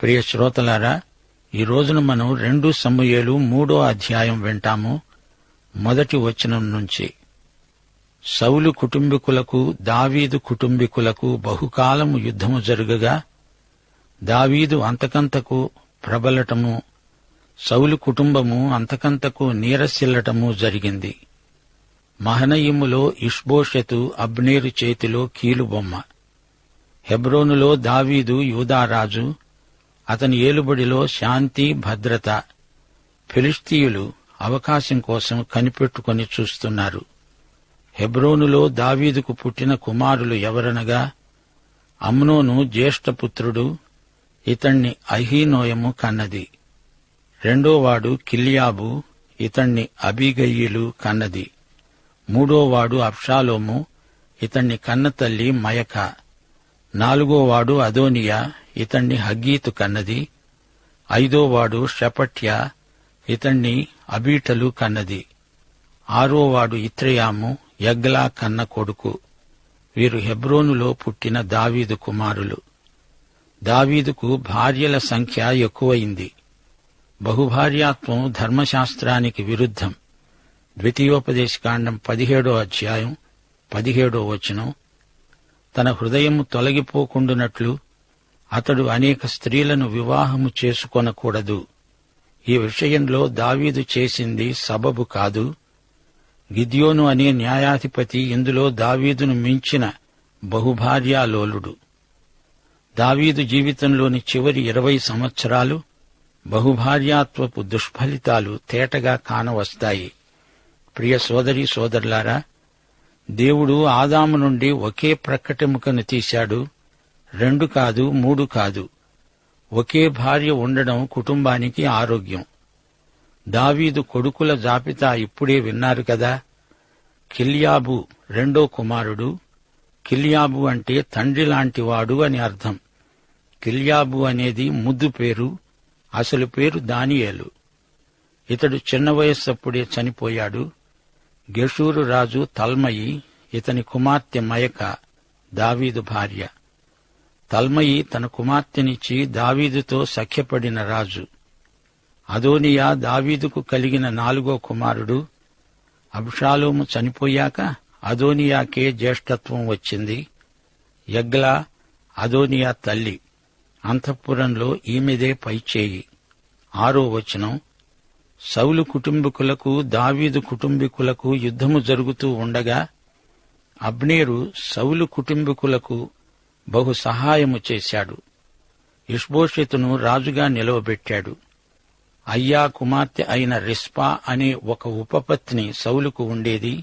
ప్రియ శ్రోతలారా, ఈ రోజున మనం 2 సమూయేలు 3వ అధ్యాయం వింటాము. మొదటి వచనం నుంచి. సౌలు కుటుంబీకులకు దావీదు కుటుంబీకులకు బహుకాలము యుద్ధము జరుగగా దావీదు అంతకంతకు ప్రబలటము, సౌలు కుటుంబము అంతకంతకు నీరసిల్లటము జరిగింది. మహనయీములో ఇష్బోషెతు అబ్నేరు చేతిలో కీలుబొమ్మ. హెబ్రోనులో దావీదు యూదారాజు, అతని ఏలుబడిలో శాంతి భద్రత. ఫిలిష్తీయులు అవకాశం కోసం కనిపెట్టుకుని చూస్తున్నారు. హెబ్రోనులో దావీదుకు పుట్టిన కుమారులు ఎవరనగా, అమ్నోను జ్యేష్ఠపుత్రుడు, ఇతణ్ణి అహీనోయము కన్నది. రెండోవాడు కిల్యాబు, ఇతణ్ణి అబీగయీలు కన్నది. మూడోవాడు అబ్షాలోము, ఇతణ్ణి కన్నతల్లి మయక. నాలుగోవాడు అదోనియా, ఇతణ్ణి హగ్గీతు కన్నది. ఐదోవాడు షపట్య, ఇతణ్ణి అబీటలు కన్నది. ఆరోవాడు ఇత్రెయాము, యగ్లా కన్న కొడుకు. వీరు హెబ్రోనులో పుట్టిన దావీదు కుమారులు. దావీదుకు భార్యల సంఖ్య ఎక్కువయింది. బహుభార్యాత్వం ధర్మశాస్త్రానికి విరుద్ధం. ద్వితీయోపదేశకాండం 17వ అధ్యాయం 17వ వచనం. తన హృదయము తొలగిపోకుండునట్లు అతడు అనేక స్త్రీలను వివాహము చేసుకొనకూడదు. ఈ విషయంలో దావీదు చేసింది సబబు కాదు. గిద్యోను అనే న్యాయాధిపతి ఇందులో దావీదును మించిన బహుభార్యాలోలుడు. దావీదు జీవితంలోని చివరి 20 సంవత్సరాలు బహుభార్యాత్వపు దుష్ఫలితాలు తేటగా కానవస్తాయి. ప్రియ సోదరీ సోదరులారా, దేవుడు ఆదాము నుండి ఒకే ప్రక్కటెముకను తీశాడు. 2 కాదు, 3 కాదు. ఒకే భార్య ఉండడం కుటుంబానికి ఆరోగ్యం. దావీదు కొడుకుల జాబితా ఇప్పుడే విన్నారు కదా. కిల్యాబు రెండో కుమారుడు. కిల్యాబు అంటే తండ్రి లాంటివాడు అని అర్థం. కిల్యాబు అనేది ముద్దు పేరు. అసలు పేరు దానియేలు. ఇతడు చిన్న వయస్సప్పుడే చనిపోయాడు. గెషూరు రాజు తల్మయి, ఇతని కుమార్తె మయక దావీదు భార్య. తల్మయి తన కుమార్తెనిచ్చి దావీదుతో సఖ్యపడిన రాజు. అదోనియా దావీదుకు కలిగిన 4వ కుమారుడు. అబ్షాలోము చనిపోయాక అదోనియాకే జ్యేష్ఠత్వం వచ్చింది. యగ్లా అదోనియా తల్లి. అంతఃపురంలో ఈమెదే పైచేయి. 6వ వచనం. సౌలు కుటుంబీకులకు దావీదు కుటుంబీకులకు యుద్ధము జరుగుతూ ఉండగా అబ్నేరు సౌలు కుటుంబీకులకు బహు సహాయము చేశాడు. ఇష్బోషెతును రాజుగా నిలవబెట్టాడు. అయ్యా కుమార్తె అయిన రిస్పా అనే ఒక ఉపపత్ని సౌలుకు ఉండేది.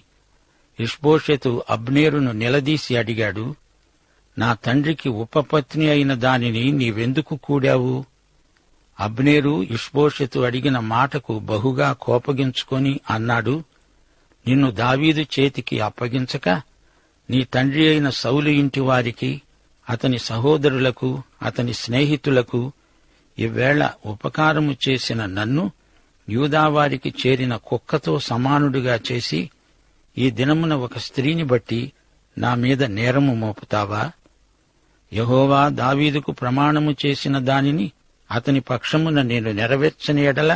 ఇష్బోషెతు అబ్నేరును నిలదీసి అడిగాడు, నా తండ్రికి ఉపపత్ని అయిన దానిని నీవెందుకు కూడావు? అబ్నేరు ఇష్బోషెతు అడిగిన మాటకు బహుగా కోపగించుకొని అన్నాడు, నిన్ను దావీదు చేతికి అప్పగించక నీ తండ్రి అయిన సౌలు ఇంటి వారికి, అతని సహోదరులకు, అతని స్నేహితులకు ఈవేళ ఉపకారము చేసిన నన్ను యూదావారికి చేరిన కుక్కతో సమానుడిగా చేసి ఈ దినమున ఒక స్త్రీని బట్టి నా మీద నేరము మోపుతావా? యెహోవా దావీదుకు ప్రమాణము చేసిన దానిని అతని పక్షమున నేను నెరవేర్చని ఎడల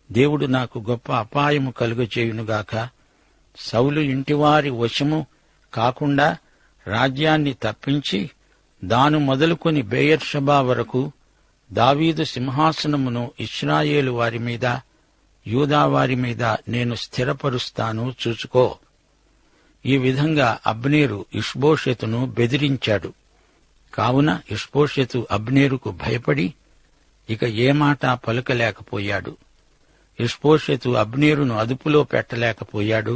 దేవుడు నాకు గొప్ప అపాయము కలుగచేయునుగాక. సౌలు ఇంటివారి వశము కాకుండా రాజ్యాన్ని తప్పించి దాను మొదలుకొని బెయేర్షెబా వరకు దావీదు సింహాసనమును ఇశ్రాయేలు వారి మీద, యూదావారి మీద నేను స్థిరపరుస్తాను, చూచుకో. ఈ విధంగా అబ్నేరు ఇష్బోషెతును బెదిరించాడు. కావున ఇష్బోషెతు అబ్నేరుకు భయపడి ఇక ఏ మాట పలుకలేకపోయాడు. ఇష్బోషెతు అబ్నేరును అదుపులో పెట్టలేకపోయాడు.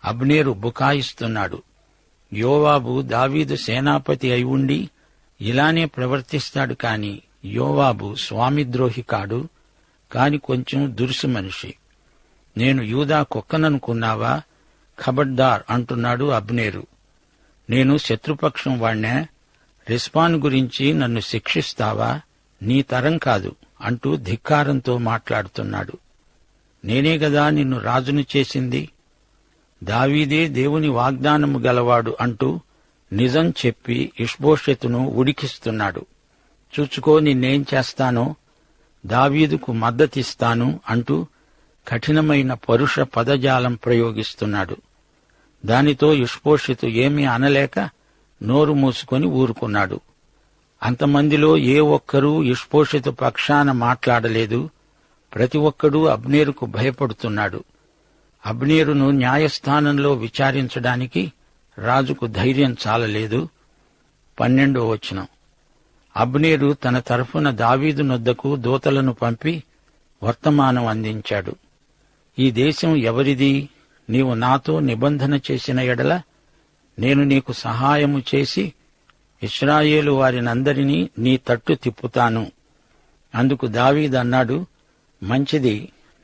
అబ్నేరు బుకాయిస్తున్నాడు. యోవాబు దావీదు సేనాపతి అయి ఉండి ఇలానే ప్రవర్తిస్తాడు కాని యోవాబు స్వామిద్రోహి కాడు, కాని కొంచెం దురుసు మనిషి. నేను యూదా కుక్కననుకున్నావా? ఖబర్దార్ అంటున్నాడు అబ్నేరు. నేను శత్రుపక్షం వాణ్ణే? రిస్పాను గురించి నన్ను శిక్షిస్తావా? నీ తరం కాదు అంటూ ధిక్కారంతో మాట్లాడుతున్నాడు. నేనే గదా నిన్ను రాజును చేసింది, దావీదే దేవుని వాగ్దానము గలవాడు అంటూ నిజం చెప్పి ఇష్బోషెతును ఉడికిస్తున్నాడు. చూచుకో నిన్నేం చేస్తానో, దావీదుకు మద్దతిస్తాను అంటూ కఠినమైన పరుష పదజాలం ప్రయోగిస్తున్నాడు. దానితో ఇష్బోషెతు ఏమీ అనలేక నోరు మూసుకొని ఊరుకున్నాడు. అంతమందిలో ఏ ఒక్కరూ ఇష్బోషెతు పక్షాన మాట్లాడలేదు. ప్రతి ఒక్కడూ అబ్నేరుకు భయపడుతున్నాడు. అబ్నేరును న్యాయస్థానంలో విచారించడానికి రాజుకు ధైర్యం చాలలేదు. 12వ వచనం. అబ్నేరు తన తరఫున దావీదు నొద్దకు దూతలను పంపి వర్తమానం అందించాడు. ఈ దేశం ఎవరిది? నీవు నాతో నిబంధన చేసిన ఎడల నేను నీకు సహాయము చేసి ఇశ్రాయేలు వారినందరినీ నీ తట్టు తిప్పుతాను. అందుకు దావీదు అన్నాడు, మంచిది,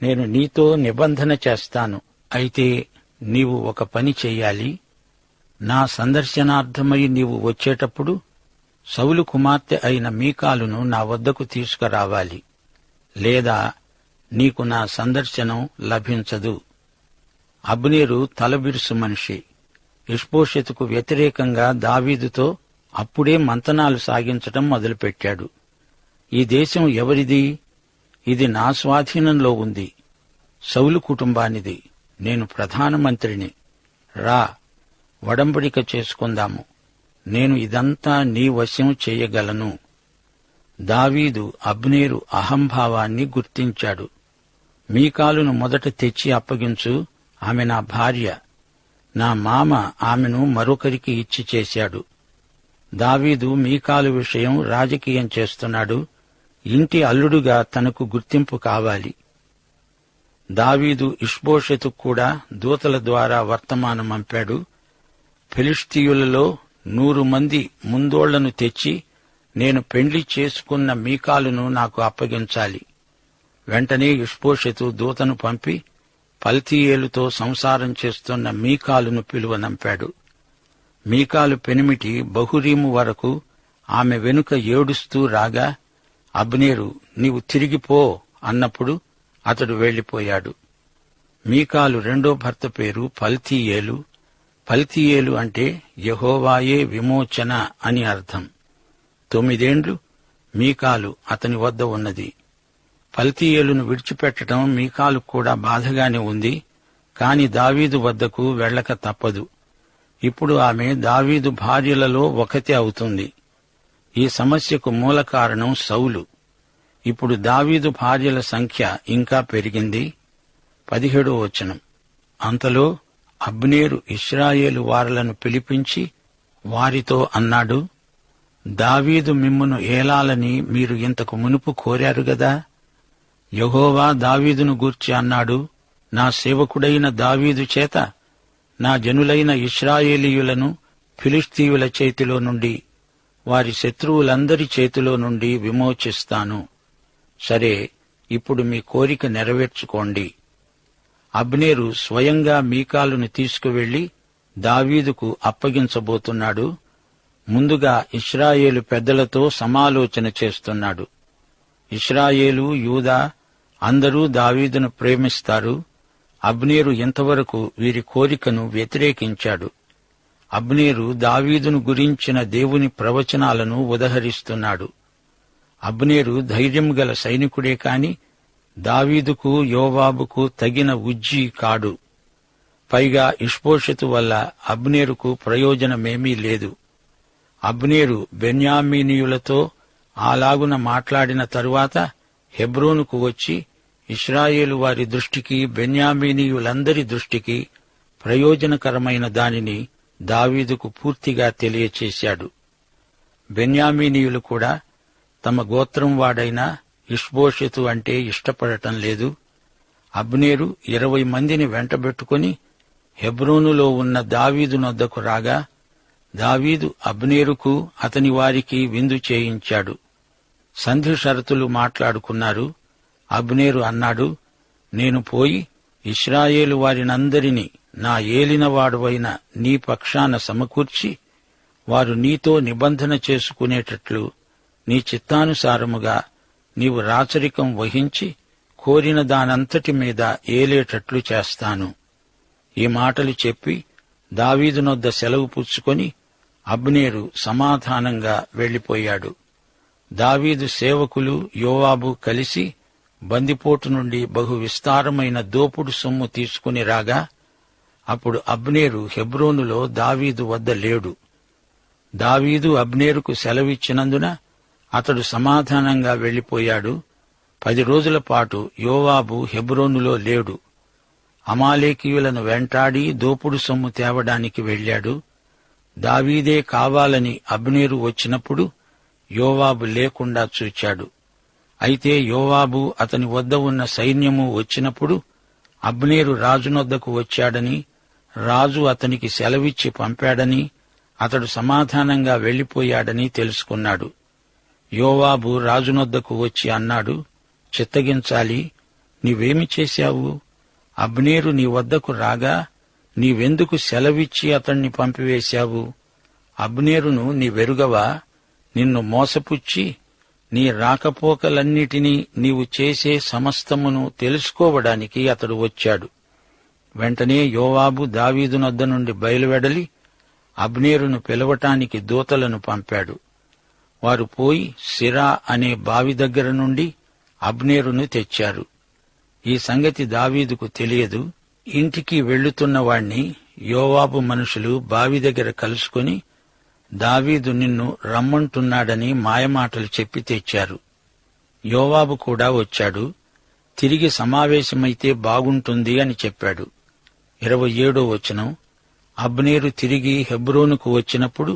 నేను నీతో నిబంధన చేస్తాను. అయితే నీవు ఒక పని చెయ్యాలి. నా సందర్శనార్థమై నీవు వచ్చేటప్పుడు సౌలు కుమార్తె అయిన మీకాలును నా వద్దకు తీసుకురావాలి, లేదా నీకు నా సందర్శనం లభించదు. అబ్నేరు తలబిరుసు మనిషి. ఇష్బోషెతుకు వ్యతిరేకంగా దావీదుతో అప్పుడే మంతనాలు సాగించటం మొదలుపెట్టాడు. ఈ దేశం ఎవరిది? ఇది నా స్వాధీనంలో ఉంది. సౌలు కుటుంబానిది. నేను ప్రధానమంత్రిని. రా, వడంబడిక చేసుకుందాము. నేను ఇదంతా నీ వశం చేయగలను. దావీదు అబ్నేరు అహంభావాన్ని గుర్తించాడు. మీకాలును మొదట తెచ్చి అప్పగించు, ఆమె నా భార్య. నా మామ ఆమెను మరొకరికి ఇచ్చి చేశాడు. దావీదు మీకాలు విషయం రాజకీయం చేస్తున్నాడు. ఇంటి అల్లుడుగా తనకు గుర్తింపు కావాలి. దావీదు ఇష్బోషెతుకు కూడా దూతల ద్వారా వర్తమానం పంపాడు. ఫిలిష్తీయులలో 100 మంది ముందోళ్లను తెచ్చి నేను పెండ్లి చేసుకున్న మీకాలును నాకు అప్పగించాలి. వెంటనే ఇష్బోషెతు దూతను పంపి పల్తీయేలుతో సంసారం చేస్తున్న మీకాలును పిలువనంపాడు. మీకాలు పెనిమిటి బహురీము వరకు ఆమె వెనుక ఏడుస్తూ రాగా అబ్నేరు, నీవు తిరిగిపో అన్నప్పుడు అతడు వెళ్లిపోయాడు. మీకాలు రెండో భర్త పేరు పల్తీయేలు. పల్తీయేలు అంటే యెహోవాయే విమోచన అని అర్థం. 9 ఏండ్లు మీకాలు అతని వద్ద ఉన్నది. పల్తీయేలును విడిచిపెట్టడం మీకాలు కూడా బాధగానే ఉంది. కాని దావీదు వద్దకు వెళ్లక తప్పదు. ఇప్పుడు ఆమె దావీదు భార్యలలో ఒకతే అవుతుంది. ఈ సమస్యకు మూల కారణం సౌలు. ఇప్పుడు దావీదు భార్యల సంఖ్య ఇంకా పెరిగింది. 17వ వచనం. అంతలో అబ్నేరు ఇశ్రాయేలు వారలను పిలిపించి వారితో అన్నాడు, దావీదు మిమ్మును ఏలాలని మీరు ఇంతకు మునుపు కోరారు గదా. యెహోవా దావీదును గూర్చి అన్నాడు, నా సేవకుడైన దావీదు చేత నా జనులైన ఇశ్రాయేలీయులను ఫిలిష్తీయుల చేతిలో నుండి, వారి శత్రువులందరి చేతిలో నుండి విమోచిస్తాను. సరే, ఇప్పుడు మీ కోరిక నెరవేర్చుకోండి. అబ్నేరు స్వయంగా మీకాలును తీసుకువెళ్లి దావీదుకు అప్పగించబోతున్నాడు. ముందుగా ఇశ్రాయేలు పెద్దలతో సమాలోచన చేస్తున్నాడు. ఇశ్రాయేలు, యూదా అందరూ దావీదును ప్రేమిస్తారు. అబ్నేరు ఇంతవరకు వీరి కోరికను వ్యతిరేకించాడు. అబ్నేరు దావీదును గురించిన దేవుని ప్రవచనాలను ఉదహరిస్తున్నాడు. అబ్నేరు ధైర్యం గల సైనికుడే కాని దావీదుకు, యోవాబుకు తగిన ఉజ్జీ కాడు. పైగా ఇష్బోషెతు వల్ల అబ్నేరుకు ప్రయోజనమేమీ లేదు. అబ్నేరు బెన్యామీనీయులతో అలాగున మాట్లాడిన తరువాత హెబ్రోనుకు వచ్చి ఇశ్రాయేలు వారి దృష్టికి, బెన్యామీనీయులందరి దృష్టికి ప్రయోజనకరమైన దానిని దావీదుకు పూర్తిగా తెలియచేశాడు. బెన్యామీనీయులు కూడా తమ గోత్రం వాడైన ఇష్బోషెతు అంటే ఇష్టపడటం లేదు. అబ్నేరు 20 మందిని వెంటబెట్టుకుని హెబ్రోనులో ఉన్న దావీదు నొద్దకు రాగా దావీదు అబ్నేరుకు అతని వారికి విందు చేయించాడు. సంధి షరతులు మాట్లాడుకున్నారు. అబ్నేరు అన్నాడు, నేను పోయి ఇశ్రాయేలు వారినందరినీ నా ఏలినవాడువైన నీ పక్షాన సమకూర్చి వారు నీతో నిబంధన చేసుకునేటట్లు నీ చిత్తానుసారముగా నీవు రాచరికం వహించి కోరిన దానంతటి మీద ఏలేటట్లు చేస్తాను. ఈ మాటలు చెప్పి దావీదునొద్ద సెలవు పుచ్చుకొని అబ్నేరు సమాధానంగా వెళ్లిపోయాడు. దావీదు సేవకులు యోవాబు కలిసి బందిపోటు నుండి బహు విస్తారమైన దోపుడు సొమ్ము తీసుకుని రాగా, అప్పుడు అబ్నేరు హెబ్రోనులో దావీదు వద్ద లేడు. దావీదు అబ్నేరుకు సెలవిచ్చినందున అతడు సమాధానంగా వెళ్లిపోయాడు. 10 రోజుల పాటు యోవాబు హెబ్రోనులో లేడు. అమాలేకీయులను వెంటాడి దోపుడు సొమ్ము తేవడానికి వెళ్లాడు. దావీదే కావాలని అబ్నేరు వచ్చినప్పుడు యోవాబు లేకుండా చూచాడు. అయితే యోవాబు అతని వద్ద ఉన్న సైన్యము వచ్చినప్పుడు అబ్నేరు రాజునొద్దకు వచ్చాడని, రాజు అతనికి సెలవిచ్చి పంపాడని, అతడు సమాధానంగా వెళ్లిపోయాడని తెలుసుకున్నాడు. యోవాబు రాజునొద్దకు వచ్చి అన్నాడు, చిత్తగించాలి, నీవేమి చేశావు? అబ్నేరు నీ వద్దకు రాగా నీవెందుకు సెలవిచ్చి అతణ్ణి పంపివేశావు? అబ్నేరును నీవెరుగవా? నిన్ను మోసపుచ్చి నీ రాకపోకలన్నిటినీ నీవు చేసే సమస్తమును తెలుసుకోవడానికి అతడు వచ్చాడు. వెంటనే యోవాబు దావీదునొద్ద నుండి బయలువెడలి అబ్నేరును పిలవటానికి దూతలను పంపాడు. వారు పోయి సిరా అనే బావి దగ్గర నుండి అబ్నేరును తెచ్చారు. ఈ సంగతి దావీదుకు తెలియదు. ఇంటికి వెళ్లుతున్న వాణ్ణి యోవాబు మనుషులు బావి దగ్గర కలుసుకుని, దావీదు నిన్ను రమ్మంటున్నాడని మాయమాటలు చెప్పి తెచ్చారు. యోవాబు కూడా వచ్చాడు. తిరిగి సమావేశమైతే బాగుంటుంది అని చెప్పాడు. 27వ వచనం. అబ్నేరు తిరిగి హెబ్రోనుకు వచ్చినప్పుడు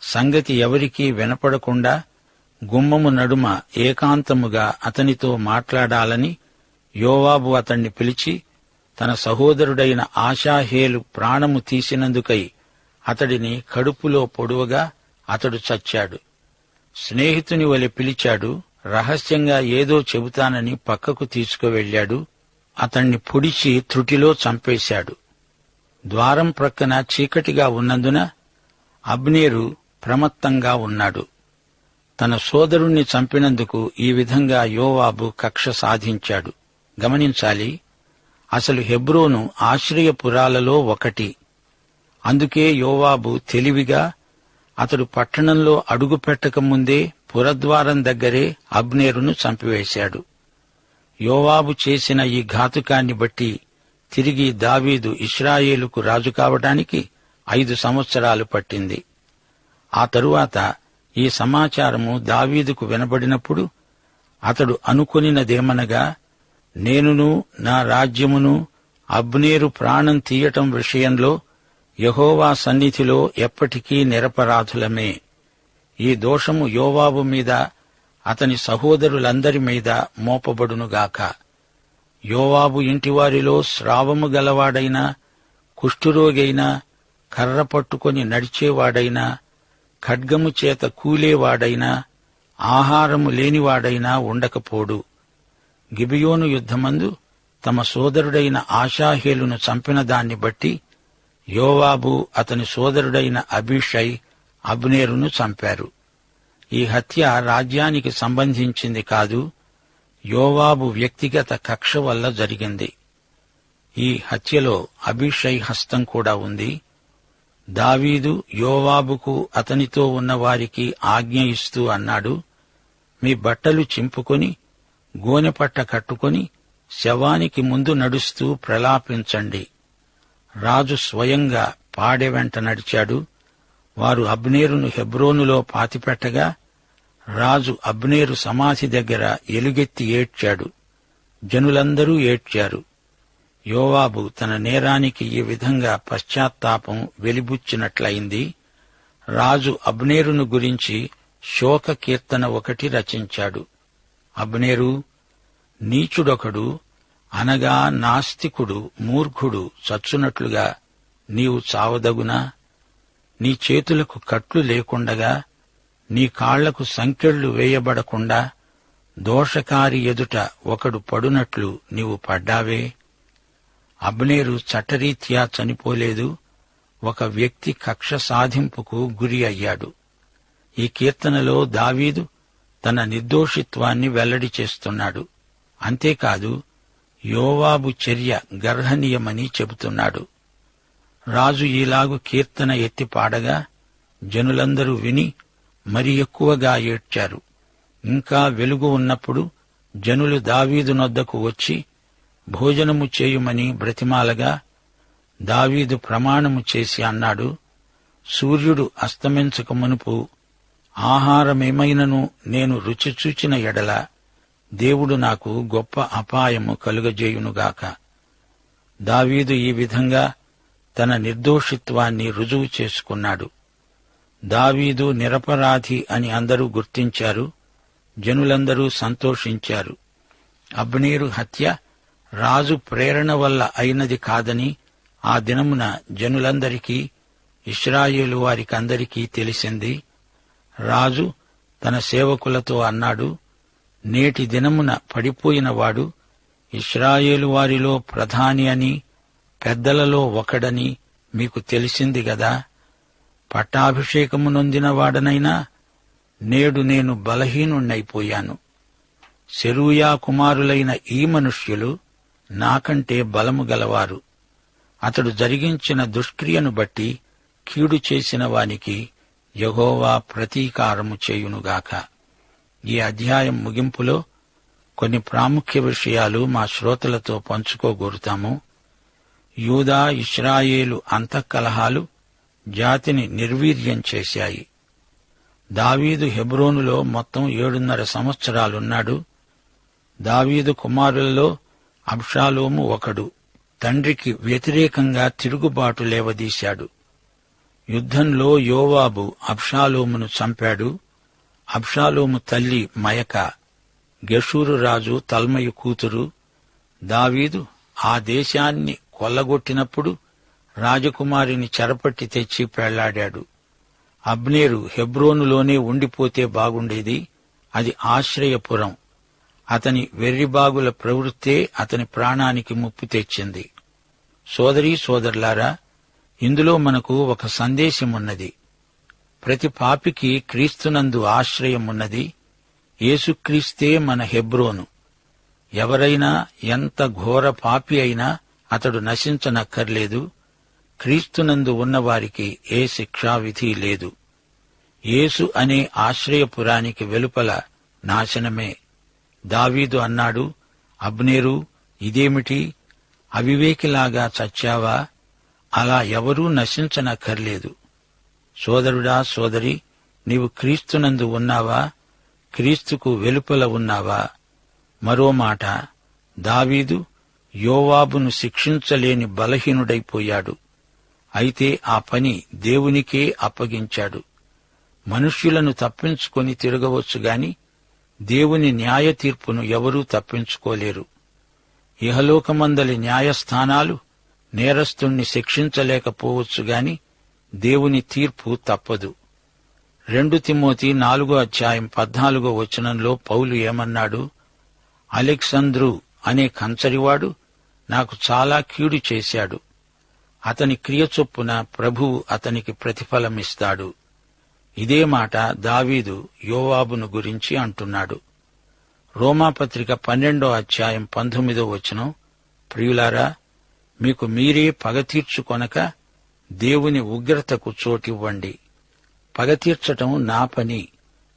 సంగతి ఎవరికీ వినపడకుండా గుమ్మము నడుమ ఏకాంతముగా అతనితో మాట్లాడాలని యోవాబు అతణ్ణి పిలిచి, తన సహోదరుడైన ఆషాహేలు ప్రాణము తీసినందుకై అతడిని కడుపులో పొడువగా అతడు చచ్చాడు. స్నేహితుని వలె పిలిచాడు. రహస్యంగా ఏదో చెబుతానని పక్కకు తీసుకువెళ్లాడు. అతణ్ణి పొడిచి త్రుటిలో చంపేశాడు. ద్వారం ప్రక్కన చీకటిగా ఉన్నందున అబ్నేరు ప్రమత్తంగా ఉన్నాడు. తన సోదరుణ్ణి చంపినందుకు ఈ విధంగా యోవాబు కక్ష సాధించాడు. గమనించాలి, అసలు హెబ్రోను ఆశ్రయపురాలలో ఒకటి. అందుకే యోవాబు తెలివిగా అతడు పట్టణంలో అడుగుపెట్టకముందే పురద్వారం దగ్గరే అబ్నేరును చంపివేశాడు. యోవాబు చేసిన ఈ ఘాతుకాన్ని బట్టి తిరిగి దావీదు ఇశ్రాయేలుకు రాజు కావడానికి 5 సంవత్సరాలు పట్టింది. ఆ తరువాత ఈ సమాచారము దావీదుకు వినబడినప్పుడు అతడు అనుకొనినదేమనగా, నేనును నా రాజ్యమును అబ్నేరు ప్రాణం తీయటం విషయంలో యెహోవా సన్నిధిలో ఎప్పటికీ నిరపరాధులమే. ఈ దోషము యోవాబు మీద అతని సహోదరులందరి మీద మోపబడునుగాక. యోవాబు ఇంటివారిలో స్రావము గలవాడైనా, కుష్ఠురోగైనా, కర్ర పట్టుకొని నడిచేవాడైనా, ఖడ్గము చేత కూలేవాడైనా, ఆహారము లేనివాడైనా ఉండకపోడు. గిబియోను యుద్ధమందు తమ సోదరుడైన ఆషాహేలును చంపిన దాన్ని బట్టి యోవాబు అతని సోదరుడైన అబీషై అబ్నేరును చంపారు. ఈ హత్య రాజ్యానికి సంబంధించింది కాదు, యోవాబు వ్యక్తిగత కక్ష వల్ల జరిగింది. ఈ హత్యలో అబీషై హస్తం కూడా ఉంది. దావీదు యోవాబుకు అతనితో ఉన్న వారికి ఆజ్ఞ ఇస్తూ అన్నాడు, మీ బట్టలు చింపుకొని గోనెపట్ట కట్టుకొని శవానికి ముందు నడుస్తూ ప్రలాపించండి. రాజు స్వయంగా పాడె వెంట నడిచాడు. వారు అబ్నేరును హెబ్రోనులో పాతిపెట్టగా రాజు అబ్నేరు సమాధి దగ్గర ఎలుగెత్తి ఏడ్చాడు. జనులందరూ ఏడ్చారు. యోవాబు తన నేరానికి ఈ విధంగా పశ్చాత్తాపం వెలిబుచ్చినట్లయింది. రాజు అబ్నేరును గురించి శోక కీర్తన ఒకటి రచించాడు. అబ్నేరు, నీచుడొకడు అనగా నాస్తికుడు, మూర్ఖుడు చచ్చునట్లుగా నీవు చావదగునా? నీ చేతులకు కట్లు లేకుండగా, నీ కాళ్లకు సంకెళ్లు వేయబడకుండా దోషకారి ఎదుట ఒకడు పడునట్లు నీవు పడ్డావే. అబ్నేరు చట్టరీత్యా చనిపోలేదు, ఒక వ్యక్తి కక్ష సాధింపుకు గురి అయ్యాడు. ఈ కీర్తనలో దావీదు తన నిర్దోషిత్వాన్ని వెల్లడి చేస్తున్నాడు. అంతేకాదు, యోవాబు చర్య గర్హనీయమని చెబుతున్నాడు. రాజు ఈలాగు కీర్తన ఎత్తి పాడగా జనులందరూ విని మరి ఎక్కువగా ఏడ్చారు. ఇంకా వెలుగు ఉన్నప్పుడు జనులు దావీదు నొద్దకు వచ్చి భోజనము చేయుమని బ్రతిమాలగా దావీదు ప్రమాణము చేసి అన్నాడు, సూర్యుడు అస్తమించక మునుపు ఆహారమేమైనను నేను రుచి చూచిన ఎడల దేవుడు నాకు గొప్ప అపాయము కలుగజేయునుగాక. దావీదు ఈ విధంగా తన నిర్దోషిత్వాన్ని రుజువు చేసుకున్నాడు. దావీదు నిరపరాధి అని అందరూ గుర్తించారు. జనులందరూ సంతోషించారు. అబ్నేరు హత్య రాజు ప్రేరణ వల్ల అయినది కాదని ఆ దినమున జనులందరికీ, ఇశ్రాయేలు వారికందరికీ తెలిసింది. రాజు తన సేవకులతో అన్నాడు, నేటి దినమున పడిపోయినవాడు ఇశ్రాయేలు వారిలో ప్రధాని అని, పెద్దలలో ఒకడని మీకు తెలిసింది గదా. పట్టాభిషేకము నొందినవాడనైనా నేడు నేను బలహీనుణ్ణైపోయాను. సెరూయా కుమారులైన ఈ మనుష్యులు నాకంటే బలము గలవారు. అతడు జరిగించిన దుష్క్రియను బట్టి కీడు చేసిన వానికి యెహోవా ప్రతీకారము చేయునుగాక. ఈ అధ్యాయం ముగింపులో కొన్ని ప్రాముఖ్య విషయాలు మా శ్రోతలతో పంచుకోగోరుతాము. యూదా ఇశ్రాయేలు అంతఃకలహాలు జాతిని నిర్వీర్యం చేశాయి. దావీదు హెబ్రోనులో మొత్తం 7.5 సంవత్సరాలున్నాడు. దావీదు కుమారులలో అబ్షాలోము ఒకడు. తండ్రికి వ్యతిరేకంగా తిరుగుబాటు లేవదీశాడు. యుద్ధంలో యోవాబు అబ్షాలోమును చంపాడు. అబ్షాలోము తల్లి మయక గెషూరు రాజు తల్మయి కూతురు. దావీదు ఆ దేశాన్ని కొల్లగొట్టినప్పుడు రాజకుమారిని చెరపట్టి తెచ్చి పెళ్లాడాడు. అబ్నేరు హెబ్రోనులోనే ఉండిపోతే బాగుండేది. అది ఆశ్రయపురం. అతని వెర్రిబాగుల ప్రవృత్తే అతని ప్రాణానికి ముప్పు తెచ్చింది. సోదరీ సోదరులారా, ఇందులో మనకు ఒక సందేశమున్నది. ప్రతి పాపికి క్రీస్తునందు ఆశ్రయమున్నది. యేసుక్రీస్తే మన హెబ్రోను. ఎవరైనా ఎంత ఘోర పాపి అయినా అతడు నశించనక్కర్లేదు. క్రీస్తునందు ఉన్నవారికి ఏ శిక్షావిధి లేదు. యేసు అనే ఆశ్రయపురానికి వెలుపల నాశనమే. దావీదు అన్నాడు, అబ్నేరు, ఇదేమిటి? అవివేకిలాగా చచ్చావా? అలా ఎవరూ నశించనక్కర్లేదు. సోదరుడా, సోదరి, నీవు క్రీస్తునందు ఉన్నావా? క్రీస్తుకు వెలుపల ఉన్నావా? మరో మాట, దావీదు యోవాబును శిక్షించలేని బలహీనుడైపోయాడు. అయితే ఆ పని దేవునికే అప్పగించాడు. మనుష్యులను తప్పించుకొని తిరగవచ్చుగాని దేవుని న్యాయ తీర్పును ఎవరూ తప్పించుకోలేరు. ఇహలోకమందలి న్యాయస్థానాలు నేరస్తుణ్ణి శిక్షించలేకపోవచ్చుగాని దేవుని తీర్పు తప్పదు. 2 తిమోతి 4:14 పౌలు ఏమన్నాడు? అలెగ్జాంద్రు అనే కంచరివాడు నాకు చాలా కీడు చేశాడు. అతని క్రియ చొప్పున ప్రభువు అతనికి ప్రతిఫలమిస్తాడు. ఇదే మాట దావీదు యోవాబును గురించి అంటున్నాడు. రోమాపత్రిక 12:19 ప్రియులారా, మీకు మీరే పగ తీర్చుకొనక దేవుని ఉగ్రతకు చోటివ్వండి. పగ తీర్చటం నా పని,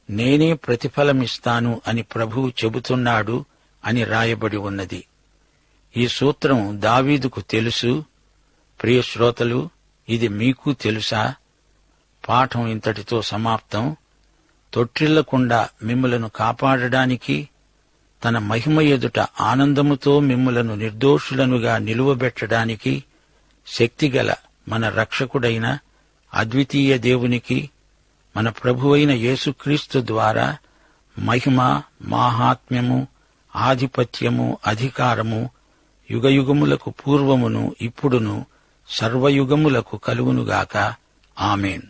నేనే ప్రతిఫలమిస్తాను అని ప్రభువు చెబుతున్నాడు అని రాయబడి ఉన్నది. ఈ సూత్రం దావీదుకు తెలుసు. ప్రియ శ్రోతలు, ఇది మీకు తెలుసా? పాఠం ఇంతటితో సమాప్తం. తొట్టిల్లకుండా మిమ్ములను కాపాడడానికి, తన మహిమ ఎదుట ఆనందముతో మిమ్ములను నిర్దోషులనుగా నిలువబెట్టడానికి శక్తిగల మన రక్షకుడైన అద్వితీయ దేవునికి, మన ప్రభువైన యేసుక్రీస్తు ద్వారా మహిమ, మాహాత్మ్యము, ఆధిపత్యము, అధికారము యుగయుగములకు పూర్వమును ఇప్పుడును సర్వయుగములకు కలుగునుగాక. ఆమేన్.